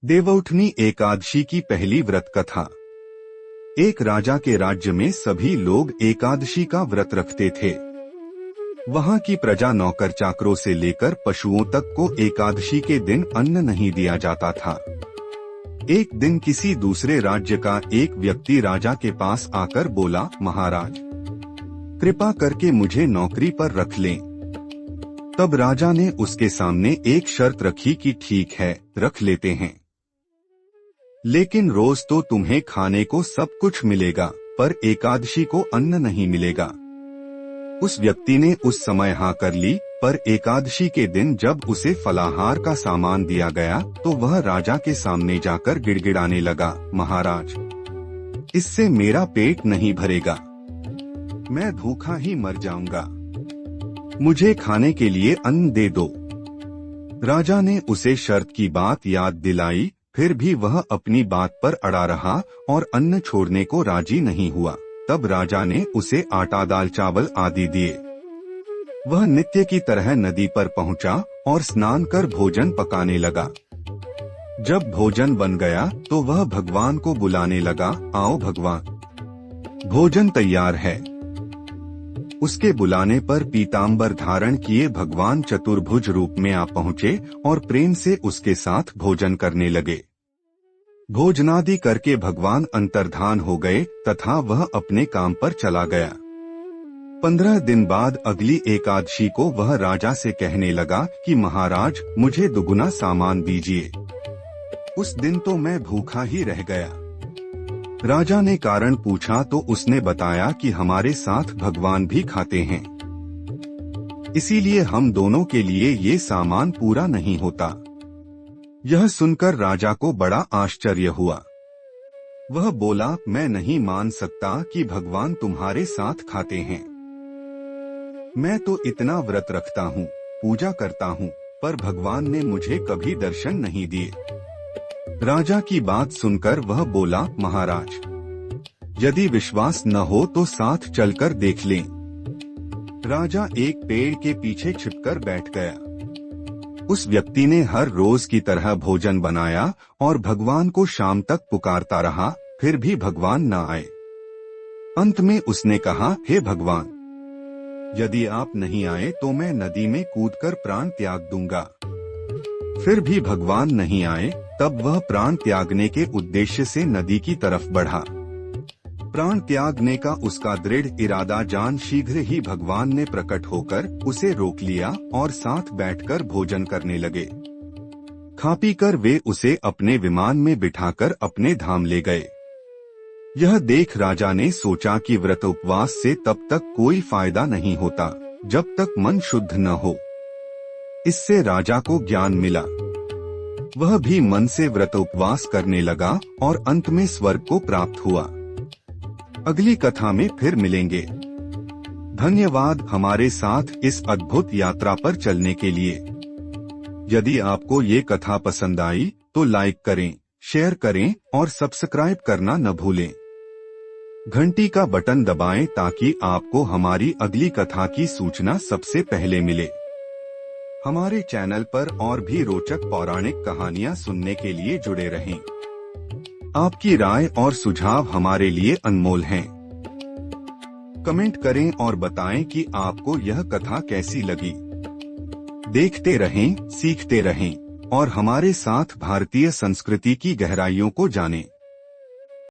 देवउठनी एकादशी की पहली व्रत कथा। एक राजा के राज्य में सभी लोग एकादशी का व्रत रखते थे। वहां की प्रजा नौकर चाकरों से लेकर पशुओं तक को एकादशी के दिन अन्न नहीं दिया जाता था। एक दिन किसी दूसरे राज्य का एक व्यक्ति राजा के पास आकर बोला, महाराज, कृपा करके मुझे नौकरी पर रख लें। तब राजा ने उसके सामने एक शर्त रखी कि ठीक है, रख लेते हैं, लेकिन रोज तो तुम्हें खाने को सब कुछ मिलेगा, पर एकादशी को अन्न नहीं मिलेगा। उस व्यक्ति ने उस समय हाँ कर ली, पर एकादशी के दिन जब उसे फलाहार का सामान दिया गया तो वह राजा के सामने जाकर गिड़गिड़ाने लगा, महाराज, इससे मेरा पेट नहीं भरेगा, मैं भूखा ही मर जाऊंगा, मुझे खाने के लिए अन्न दे दो। राजा ने उसे शर्त की बात याद दिलाई, फिर भी वह अपनी बात पर अड़ा रहा और अन्न छोड़ने को राजी नहीं हुआ। तब राजा ने उसे आटा, दाल, चावल आदि दिए। वह नित्य की तरह नदी पर पहुंचा और स्नान कर भोजन पकाने लगा। जब भोजन बन गया तो वह भगवान को बुलाने लगा, आओ भगवान, भोजन तैयार है। उसके बुलाने पर पीतांबर धारण किए भगवान चतुर्भुज रूप में आ पहुँचे और प्रेम से उसके साथ भोजन करने लगे। भोजनादि करके भगवान अंतर्धान हो गए तथा वह अपने काम पर चला गया। 15 दिन बाद अगली एकादशी को वह राजा से कहने लगा कि महाराज, मुझे दुगुना सामान दीजिए। उस दिन तो मैं भूखा ही रह गया। राजा ने कारण पूछा तो उसने बताया कि हमारे साथ भगवान भी खाते हैं, इसीलिए हम दोनों के लिए ये सामान पूरा नहीं होता। यह सुनकर राजा को बड़ा आश्चर्य हुआ। वह बोला, मैं नहीं मान सकता कि भगवान तुम्हारे साथ खाते हैं। मैं तो इतना व्रत रखता हूँ, पूजा करता हूँ, पर भगवान ने मुझे कभी दर्शन नहीं दिए। राजा की बात सुनकर वह बोला, महाराज, यदि विश्वास न हो तो साथ चलकर देख लें। राजा एक पेड़ के पीछे छिपकर बैठ गया। उस व्यक्ति ने हर रोज की तरह भोजन बनाया और भगवान को शाम तक पुकारता रहा, फिर भी भगवान न आए। अंत में उसने कहा, हे भगवान, यदि आप नहीं आए तो मैं नदी में कूदकर प्राण त्याग दूंगा। फिर भी भगवान नहीं आए। तब वह प्राण त्यागने के उद्देश्य से नदी की तरफ बढ़ा। प्राण त्यागने का उसका दृढ़ इरादा जान शीघ्र ही भगवान ने प्रकट होकर उसे रोक लिया और साथ बैठकर भोजन करने लगे। खा पी कर वे उसे अपने विमान में बिठाकर अपने धाम ले गए। यह देख राजा ने सोचा कि व्रत उपवास से तब तक कोई फायदा नहीं होता जब तक मन शुद्ध न हो। इससे राजा को ज्ञान मिला। वह भी मन से व्रत उपवास करने लगा और अंत में स्वर्ग को प्राप्त हुआ। अगली कथा में फिर मिलेंगे। धन्यवाद हमारे साथ इस अद्भुत यात्रा पर चलने के लिए। यदि आपको ये कथा पसंद आई तो लाइक करें, शेयर करें और सब्सक्राइब करना न भूलें। घंटी का बटन दबाएं ताकि आपको हमारी अगली कथा की सूचना सबसे पहले मिले। हमारे चैनल पर और भी रोचक पौराणिक कहानियां सुनने के लिए जुड़े रहें। आपकी राय और सुझाव हमारे लिए अनमोल हैं। कमेंट करें और बताएं कि आपको यह कथा कैसी लगी। देखते रहें, सीखते रहें और हमारे साथ भारतीय संस्कृति की गहराइयों को जानें।